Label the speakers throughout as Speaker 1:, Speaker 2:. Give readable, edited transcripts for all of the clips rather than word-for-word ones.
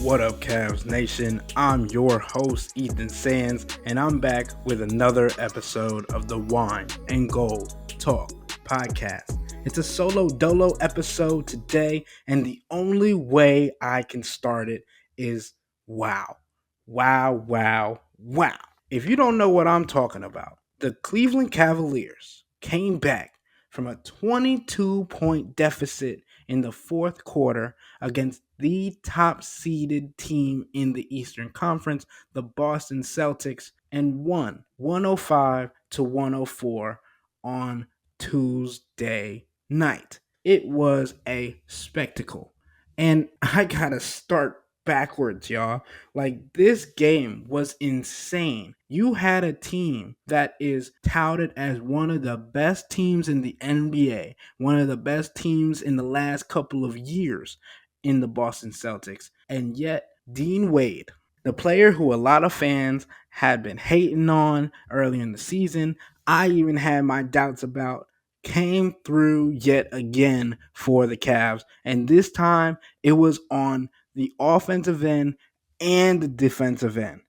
Speaker 1: What up, Cavs Nation? I'm your host, Ethan Sands, and I'm back with another episode of the Wine and Gold Talk podcast. It's a solo dolo episode today, and the only way I can start it is wow. Wow, wow, wow. If you don't know what I'm talking about, the Cleveland Cavaliers came back from a 22-point deficit in the fourth quarter against the top seeded team in the Eastern Conference, the Boston Celtics, and won 105-104 on Tuesday night. It was a spectacle. And I gotta start backwards, y'all. Like, this game was insane. You had a team that is touted as one of the best teams in the NBA, one of the best teams in the last couple of years in the Boston Celtics. And yet, Dean Wade, the player who a lot of fans had been hating on early in the season, I even had my doubts about, came through yet again for the Cavs. And this time, it was on the offensive end and the defensive end.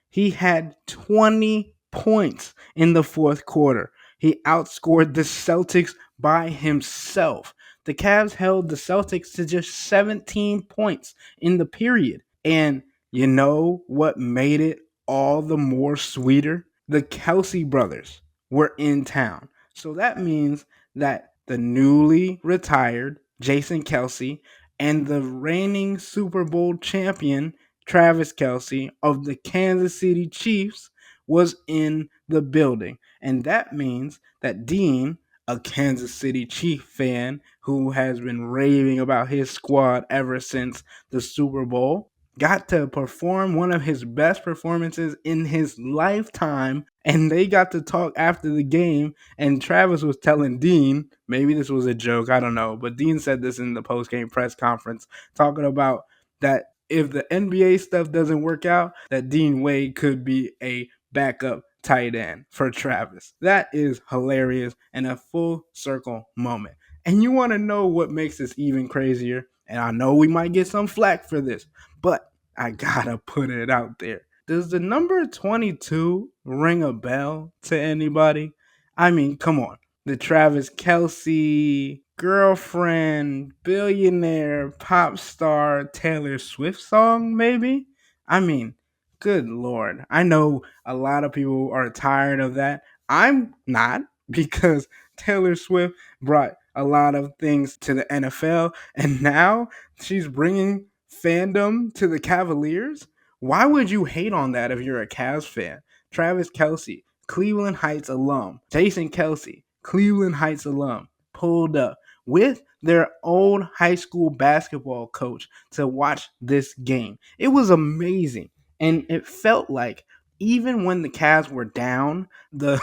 Speaker 1: He had 20 points in the fourth quarter. He outscored the Celtics by himself. The Cavs held the Celtics to just 17 points in the period. And you know what made it all the more sweeter? The Kelsey brothers were in town. So that means that the newly retired Jason Kelsey and the reigning Super Bowl champion Travis Kelsey of the Kansas City Chiefs was in the building. And that means that Dean, a Kansas City Chief fan who has been raving about his squad ever since the Super Bowl, got to perform one of his best performances in his lifetime. And they got to talk after the game. And Travis was telling Dean, maybe this was a joke, I don't know, but Dean said this in the post-game press conference, talking about that if the NBA stuff doesn't work out, that Dean Wade could be a backup tight end for Travis. That is hilarious and a full circle moment. And you want to know what makes this even crazier? And I know we might get some flack for this, but I gotta put it out there. Does the number 22 ring a bell to anybody? I mean, come on. The Travis Kelsey girlfriend, billionaire, pop star Taylor Swift song, maybe? I mean, good Lord. I know a lot of people are tired of that. I'm not, because Taylor Swift brought a lot of things to the NFL, and now she's bringing fandom to the Cavaliers. Why would you hate on that if you're a Cavs fan? Travis Kelsey, Cleveland Heights alum. Jason Kelsey, Cleveland Heights alum, pulled up with their old high school basketball coach to watch this game. It was amazing. And it felt like even when the Cavs were down, the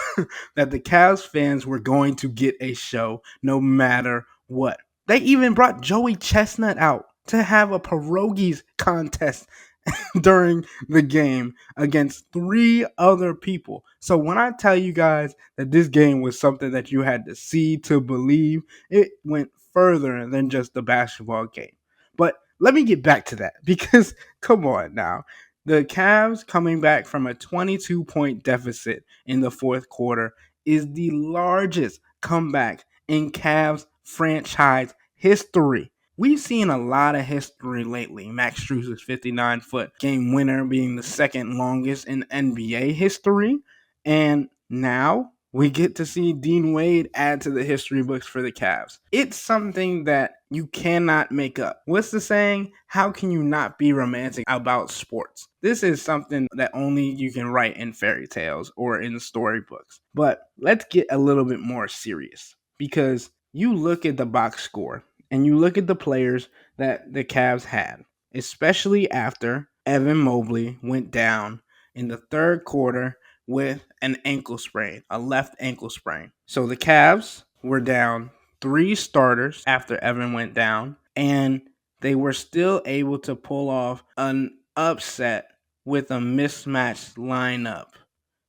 Speaker 1: that the Cavs fans were going to get a show no matter what. They even brought Joey Chestnut out to have a pierogies contest during the game against three other people. So when I tell you guys that this game was something that you had to see to believe, it went further than just the basketball game. But let me get back to that, because come on now. The Cavs coming back from a 22-point deficit in the fourth quarter is the largest comeback in Cavs franchise history. We've seen a lot of history lately. Max Strus's 59-foot game winner being the second longest in NBA history. And now we get to see Dean Wade add to the history books for the Cavs. It's something that you cannot make up. What's the saying? How can you not be romantic about sports? This is something that only you can write in fairy tales or in storybooks. But let's get a little bit more serious, because you look at the box score and you look at the players that the Cavs had, especially after Evan Mobley went down in the third quarter with an ankle sprain, a left ankle sprain. So the Cavs were down three starters after Evan went down, and they were still able to pull off an upset with a mismatched lineup.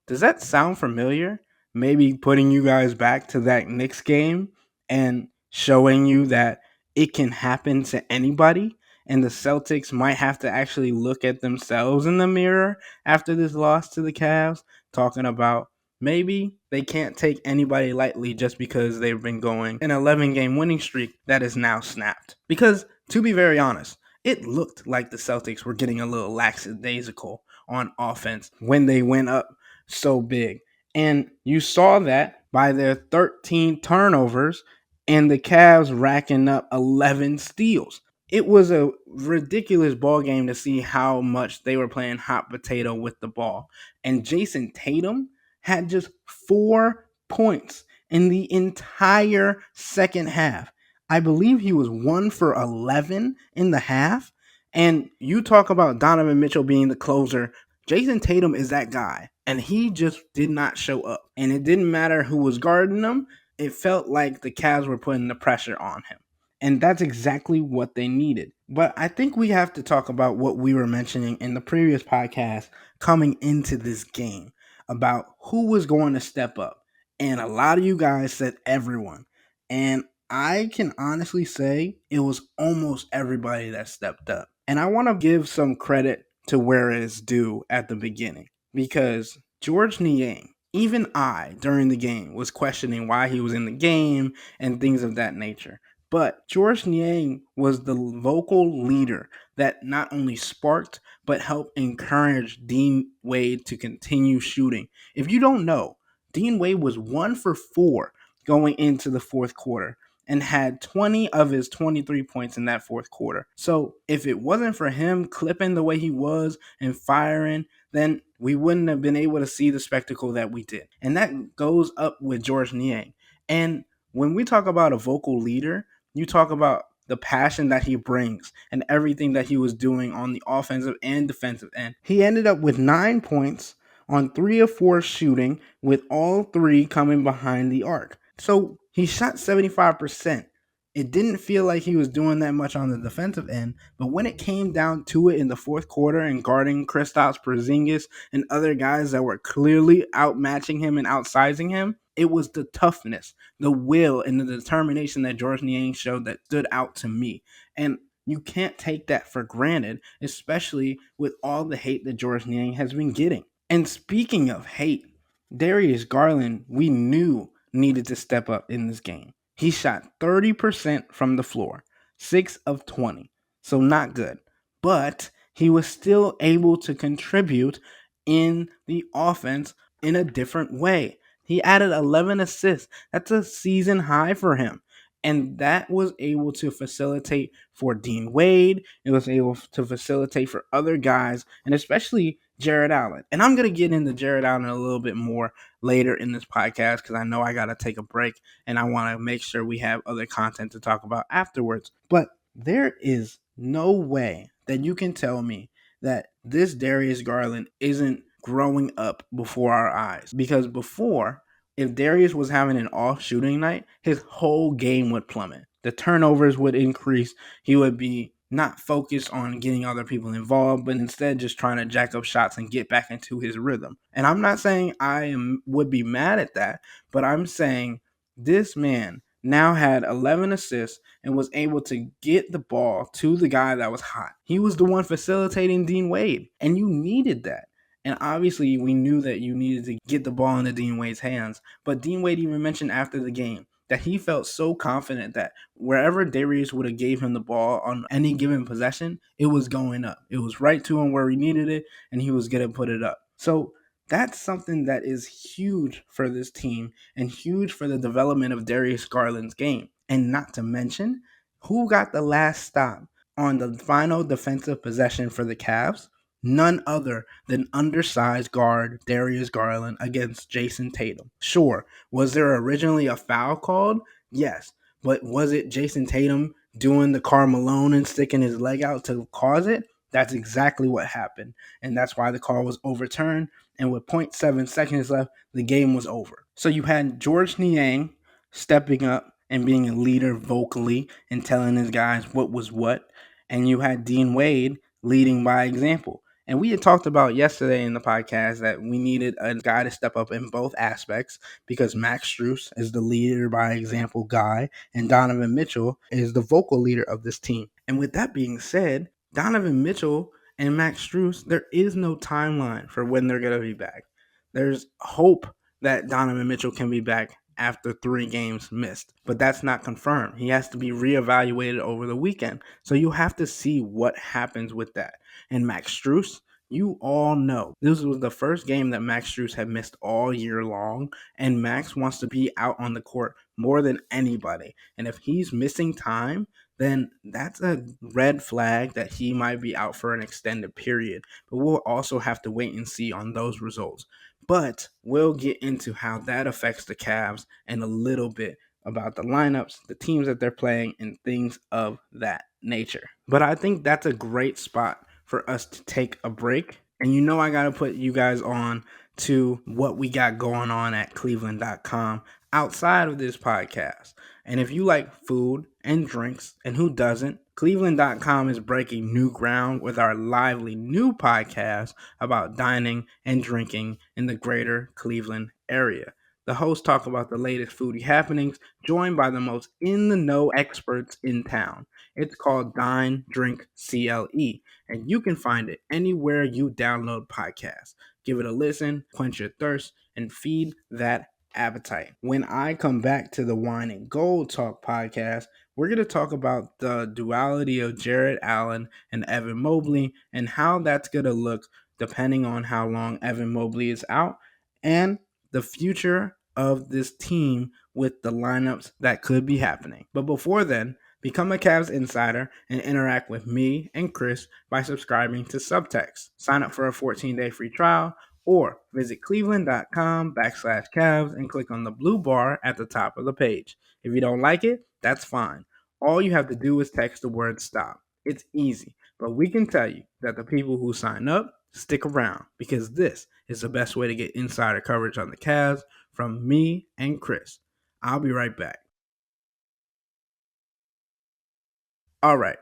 Speaker 1: Does that sound familiar? Maybe putting you guys back to that Knicks game and showing you that it can happen to anybody. and the Celtics might have to actually look at themselves in the mirror after this loss to the Cavs, talking about maybe they can't take anybody lightly just because they've been going an 11-game winning streak that is now snapped. Because, to be very honest, it looked like the Celtics were getting a little lackadaisical on offense when they went up so big. And you saw that by their 13 turnovers and the Cavs racking up 11 steals. It was a ridiculous ball game to see how much they were playing hot potato with the ball. And Jason Tatum had just 4 points in the entire second half. I believe he was 1 for 11 in the half. And you talk about Donovan Mitchell being the closer. Jason Tatum is that guy, and he just did not show up. And it didn't matter who was guarding him. It felt like the Cavs were putting the pressure on him. And that's exactly what they needed. But I think we have to talk about what we were mentioning in the previous podcast coming into this game about who was going to step up. And a lot of you guys said everyone. And I can honestly say it was almost everybody that stepped up. And I want to give some credit to where it is due at the beginning, because George Niang, even I during the game was questioning why he was in the game and things of that nature. But George Niang was the vocal leader that not only sparked but helped encourage Dean Wade to continue shooting. If you don't know, Dean Wade was 1 for 4 going into the fourth quarter and had 20 of his 23 points in that fourth quarter. So if it wasn't for him clipping the way he was and firing, then we wouldn't have been able to see the spectacle that we did. And that goes up with George Niang. And when we talk about a vocal leader, you talk about the passion that he brings and everything that he was doing on the offensive and defensive end. He ended up with 9 points on 3 of 4 shooting, with all 3 coming behind the arc. So he shot 75%. It didn't feel like he was doing that much on the defensive end, but when it came down to it in the fourth quarter and guarding Kristaps Porzingis and other guys that were clearly outmatching him and outsizing him, it was the toughness, the will, and the determination that George Niang showed that stood out to me. And you can't take that for granted, especially with all the hate that George Niang has been getting. And speaking of hate, Darius Garland, we knew needed to step up in this game. He shot 30% from the floor, 6 of 20. So not good. But he was still able to contribute in the offense in a different way. He added 11 assists. That's a season high for him. And that was able to facilitate for Dean Wade. It was able to facilitate for other guys, and especially Jared Allen. And I'm going to get into Jared Allen a little bit more later in this podcast because I know I got to take a break and I want to make sure we have other content to talk about afterwards. But there is no way that you can tell me that this Darius Garland isn't growing up before our eyes. Because before, if Darius was having an off shooting night, his whole game would plummet. The turnovers would increase. He would be not focused on getting other people involved, but instead just trying to jack up shots and get back into his rhythm. And I'm not saying would be mad at that, but I'm saying this man now had 11 assists and was able to get the ball to the guy that was hot. He was the one facilitating Dean Wade, and you needed that. And obviously, we knew that you needed to get the ball into Dean Wade's hands. But Dean Wade even mentioned after the game that he felt so confident that wherever Darius would have gave him the ball on any given possession, it was going up. It was right to him where he needed it, and he was going to put it up. So that's something that is huge for this team and huge for the development of Darius Garland's game. And not to mention, who got the last stop on the final defensive possession for the Cavs? None other than undersized guard Darius Garland against Jason Tatum. Sure, was there originally a foul called? Yes, but was it Jason Tatum doing the Karl Malone and sticking his leg out to cause it? That's exactly what happened, and that's why the call was overturned, and with 0.7 seconds left, the game was over. So you had George Niang stepping up and being a leader vocally and telling his guys what was what, and you had Dean Wade leading by example. And we had talked about yesterday in the podcast that we needed a guy to step up in both aspects because Max Strus is the leader by example guy and Donovan Mitchell is the vocal leader of this team. And with that being said, Donovan Mitchell and Max Strus, there is no timeline for when they're going to be back. There's hope that Donovan Mitchell can be back after 3 games missed, but that's not confirmed. He has to be reevaluated over the weekend. So you have to see what happens with that. And Max Strus, you all know this was the first game that Max Strus had missed all year long, and Max wants to be out on the court more than anybody. And if he's missing time, then that's a red flag that he might be out for an extended period. But we'll also have to wait and see on those results. But we'll get into how that affects the Cavs and a little bit about the lineups, the teams that they're playing, and things of that nature. But I think that's a great spot for us to take a break. And you know, I got to put you guys on to what we got going on at cleveland.com outside of this podcast. And if you like food and drinks, and who doesn't, cleveland.com is breaking new ground with our lively new podcast about dining and drinking in the greater Cleveland area. The hosts talk about the latest foodie happenings, joined by the most in the know experts in town. It's called Dine Drink CLE, and you can find it anywhere you download podcasts. Give it a listen, quench your thirst, and feed that appetite. When I come back to the Wine and Gold Talk podcast, we're going to talk about the duality of Jared Allen and Evan Mobley and how that's going to look depending on how long Evan Mobley is out, and the future of this team with the lineups that could be happening. But before then, become a Cavs insider and interact with me and Chris by subscribing to Subtext. Sign up for a 14-day free trial or visit cleveland.com/Cavs and click on the blue bar at the top of the page. If you don't like it, that's fine. All you have to do is text the word stop. It's easy, but we can tell you that the people who sign up stick around because this is the best way to get insider coverage on the Cavs from me and Chris. I'll be right back. All right,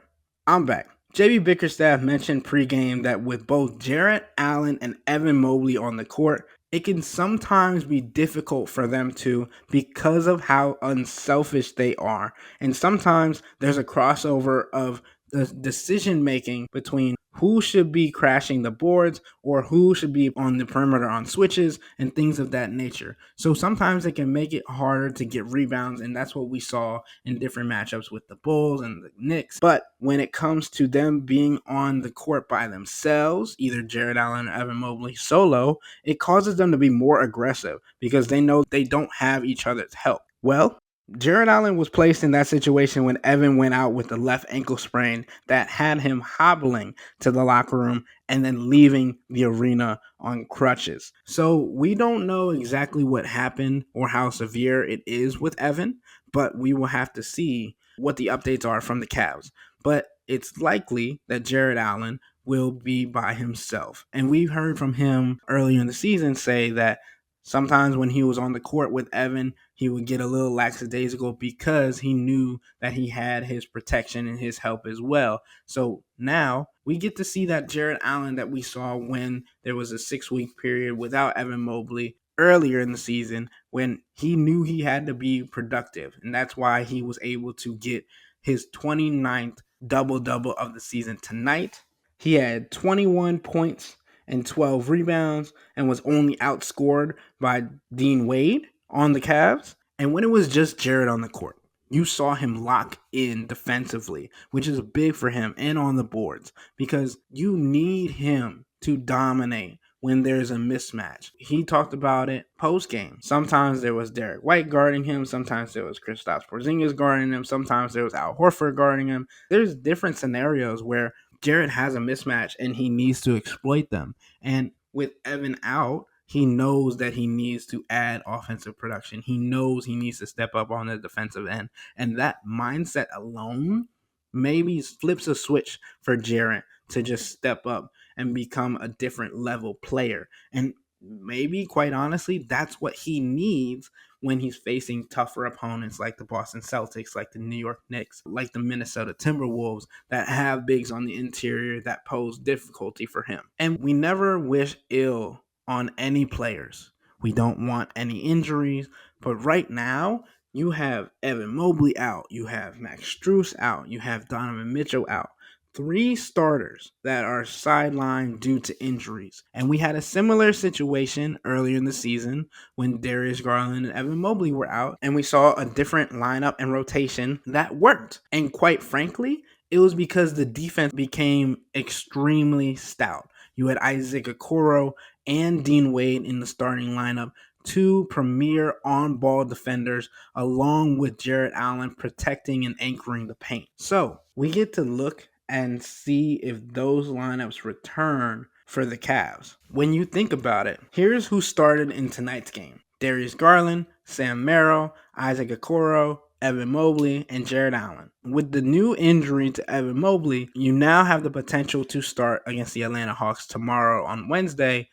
Speaker 1: I'm back. JB Bickerstaff mentioned pregame that with both Jarrett Allen and Evan Mobley on the court, it can sometimes be difficult for them to because of how unselfish they are. And sometimes there's a crossover of the decision making between who should be crashing the boards or who should be on the perimeter on switches and things of that nature. So sometimes it can make it harder to get rebounds, and that's what we saw in different matchups with the Bulls and the Knicks. But when it comes to them being on the court by themselves, either Jared Allen or Evan Mobley solo, it causes them to be more aggressive because they know they don't have each other's help. Well, Jared Allen was placed in that situation when Evan went out with the left ankle sprain that had him hobbling to the locker room and then leaving the arena on crutches. So we don't know exactly what happened or how severe it is with Evan, but we will have to see what the updates are from the Cavs. But it's likely that Jared Allen will be by himself. And we've heard from him earlier in the season say that sometimes when he was on the court with Evan, he would get a little lackadaisical because he knew that he had his protection and his help as well. So now we get to see that Jared Allen that we saw when there was a 6-week period without Evan Mobley earlier in the season when he knew he had to be productive. And that's why he was able to get his 29th double-double of the season tonight. He had 21 points and 12 rebounds and was only outscored by Dean Wade on the Cavs. And when it was just Jared on the court, you saw him lock in defensively, which is big for him and on the boards because you need him to dominate when there's a mismatch. He talked about it post game. Sometimes there was Derek White guarding him. Sometimes there was Kristaps Porzingis guarding him. Sometimes there was Al Horford guarding him. There's different scenarios where Jared has a mismatch and he needs to exploit them. And with Evan out, he knows that he needs to add offensive production. He knows he needs to step up on the defensive end. And that mindset alone maybe flips a switch for Jared to just step up and become a different level player. And maybe, quite honestly, that's what he needs when he's facing tougher opponents like the Boston Celtics, like the New York Knicks, like the Minnesota Timberwolves that have bigs on the interior that pose difficulty for him. And we never wish ill on any players. We don't want any injuries, but right now, You have Evan Mobley out. You have Max Strus out. You have Donovan Mitchell out. Three starters that are sidelined due to injuries. And we had a similar situation earlier in the season when Darius Garland and Evan Mobley were out, and we saw a different lineup and rotation that worked. And quite frankly, it was because the defense became extremely stout. You had Isaac Okoro and Dean Wade in the starting lineup, two premier on-ball defenders, along with Jarrett Allen protecting and anchoring the paint. So we get to look and see if those lineups return for the Cavs. When you think about it, here's who started in tonight's game: Darius Garland, Sam Merrill, Isaac Okoro, Evan Mobley, and Jarrett Allen. With the new injury to Evan Mobley, you now have the potential to start against the Atlanta Hawks tomorrow on Wednesday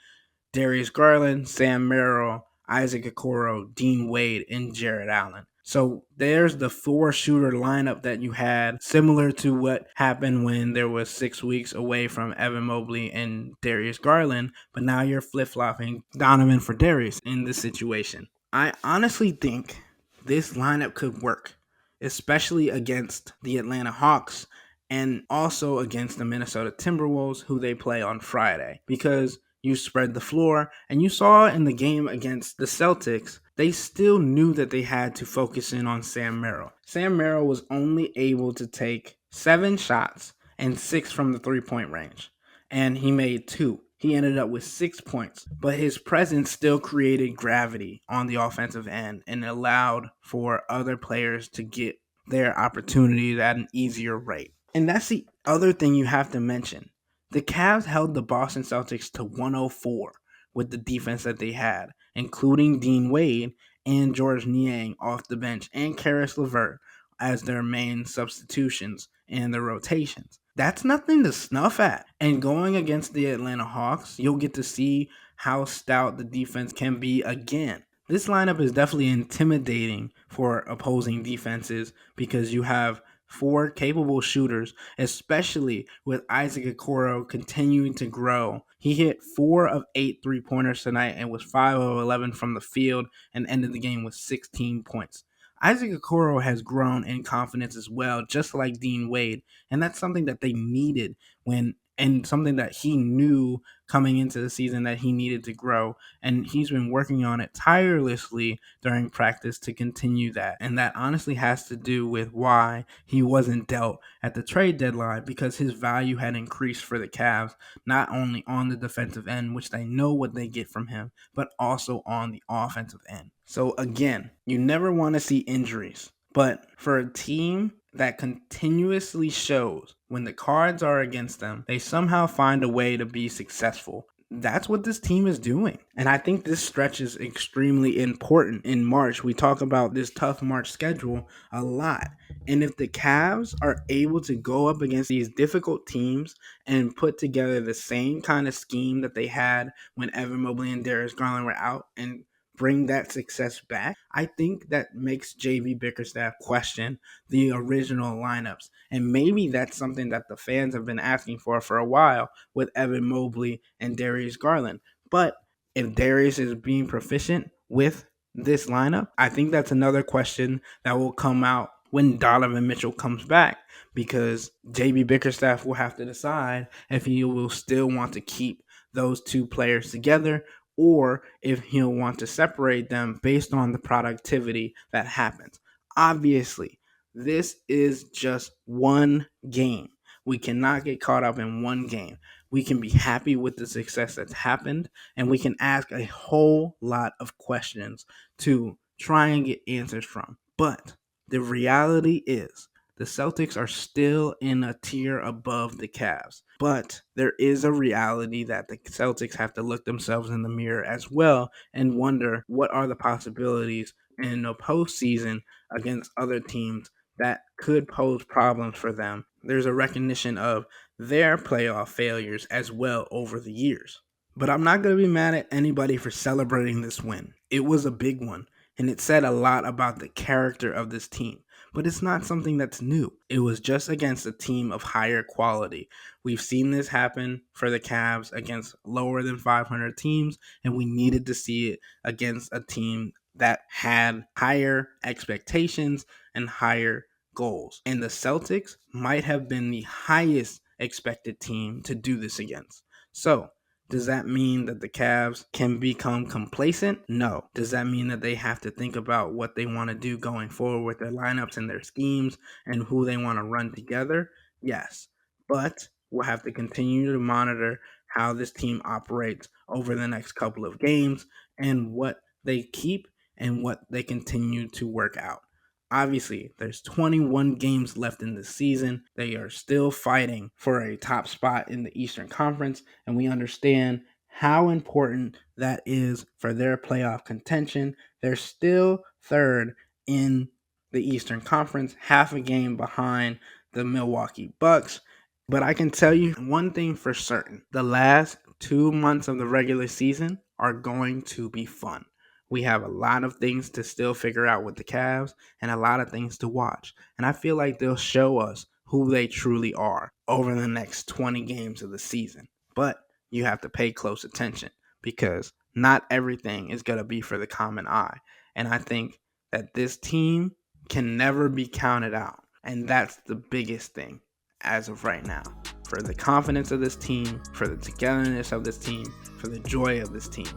Speaker 1: Darius Garland, Sam Merrill, Isaac Okoro, Dean Wade, and Jarrett Allen. So there's the four-shooter lineup that you had, similar to what happened when there was 6 weeks away from Evan Mobley and Darius Garland, but now you're flip-flopping Donovan for Darius in this situation. I honestly think this lineup could work, especially against the Atlanta Hawks and also against the Minnesota Timberwolves, who they play on Friday, because you spread the floor, and you saw in the game against the Celtics, they still knew that they had to focus in on Sam Merrill. Sam Merrill was only able to take 7 shots and 6 from the three-point range, and he made 2. He ended up with 6 points, but his presence still created gravity on the offensive end and allowed for other players to get their opportunities at an easier rate. And that's the other thing you have to mention. The Cavs held the Boston Celtics to 104 with the defense that they had, including Dean Wade and George Niang off the bench and Karis LeVert as their main substitutions in the rotations. That's nothing to snuff at. And going against the Atlanta Hawks, you'll get to see how stout the defense can be again. This lineup is definitely intimidating for opposing defenses because you have 4 capable shooters, especially with Isaac Okoro continuing to grow. He hit 4 of 8 3-pointers tonight and was 5 of 11 from the field and ended the game with 16 points. Isaac Okoro has grown in confidence as well, just like Dean Wade, and that's something that they needed and something that he knew coming into the season that he needed to grow, and he's been working on it tirelessly during practice to continue that. And that honestly has to do with why he wasn't dealt at the trade deadline, because his value had increased for the Cavs, not only on the defensive end, which they know what they get from him, but also on the offensive end. So again, you never want to see injuries, but for a team that continuously shows when the cards are against them, they somehow find a way to be successful. That's what this team is doing. And I think this stretch is extremely important in March. We talk about this tough March schedule a lot. And if the Cavs are able to go up against these difficult teams and put together the same kind of scheme that they had when Evan Mobley and Darius Garland were out and bring that success back, I think that makes JB Bickerstaff question the original lineups. And maybe that's something that the fans have been asking for a while with Evan Mobley and Darius Garland. But if Darius is being proficient with this lineup, I think that's another question that will come out when Donovan Mitchell comes back, because JB Bickerstaff will have to decide if he will still want to keep those two players together or if he'll want to separate them based on the productivity that happens. Obviously, this is just one game. We cannot get caught up in one game. We can be happy with the success that's happened, and we can ask a whole lot of questions to try and get answers from. But the reality is, the Celtics are still in a tier above the Cavs. But there is a reality that the Celtics have to look themselves in the mirror as well and wonder what are the possibilities in the postseason against other teams that could pose problems for them. There's a recognition of their playoff failures as well over the years. But I'm not going to be mad at anybody for celebrating this win. It was a big one, and it said a lot about the character of this team. But it's not something that's new. It was just against a team of higher quality. We've seen this happen for the Cavs against lower than 500 teams, and we needed to see it against a team that had higher expectations and higher goals. And the Celtics might have been the highest expected team to do this against. So, does that mean that the Cavs can become complacent? No. Does that mean that they have to think about what they want to do going forward with their lineups and their schemes and who they want to run together? Yes. But we'll have to continue to monitor how this team operates over the next couple of games and what they keep and what they continue to work out. Obviously, there's 21 games left in the season. They are still fighting for a top spot in the Eastern Conference, and we understand how important that is for their playoff contention. They're still third in the Eastern Conference, half a game behind the Milwaukee Bucks. But I can tell you one thing for certain. The last 2 months of the regular season are going to be fun. We have a lot of things to still figure out with the Cavs and a lot of things to watch. And I feel like they'll show us who they truly are over the next 20 games of the season. But you have to pay close attention because not everything is going to be for the common eye. And I think that this team can never be counted out. And that's the biggest thing as of right now. For the confidence of this team, for the togetherness of this team, for the joy of this team.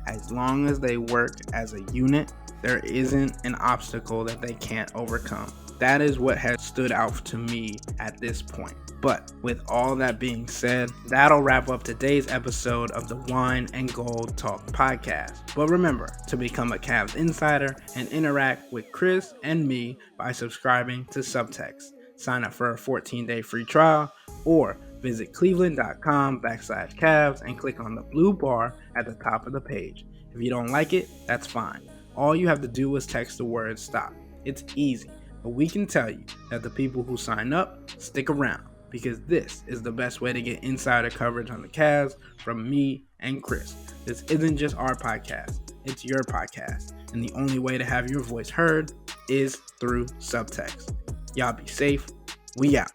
Speaker 1: As long as they work as a unit, there isn't an obstacle that they can't overcome. That is what has stood out to me at this point. But with all that being said, that'll wrap up today's episode of the Wine and Gold Talk podcast. But remember to become a Cavs insider and interact with Chris and me by subscribing to Subtext. Sign up for a 14-day free trial or visit cleveland.com/Cavs and click on the blue bar at the top of the page. If you don't like it, that's fine. All you have to do is text the word STOP. It's easy, but we can tell you that the people who sign up stick around because this is the best way to get insider coverage on the Cavs from me and Chris. This isn't just our podcast, it's your podcast, and the only way to have your voice heard is through Subtext. Y'all be safe. We out.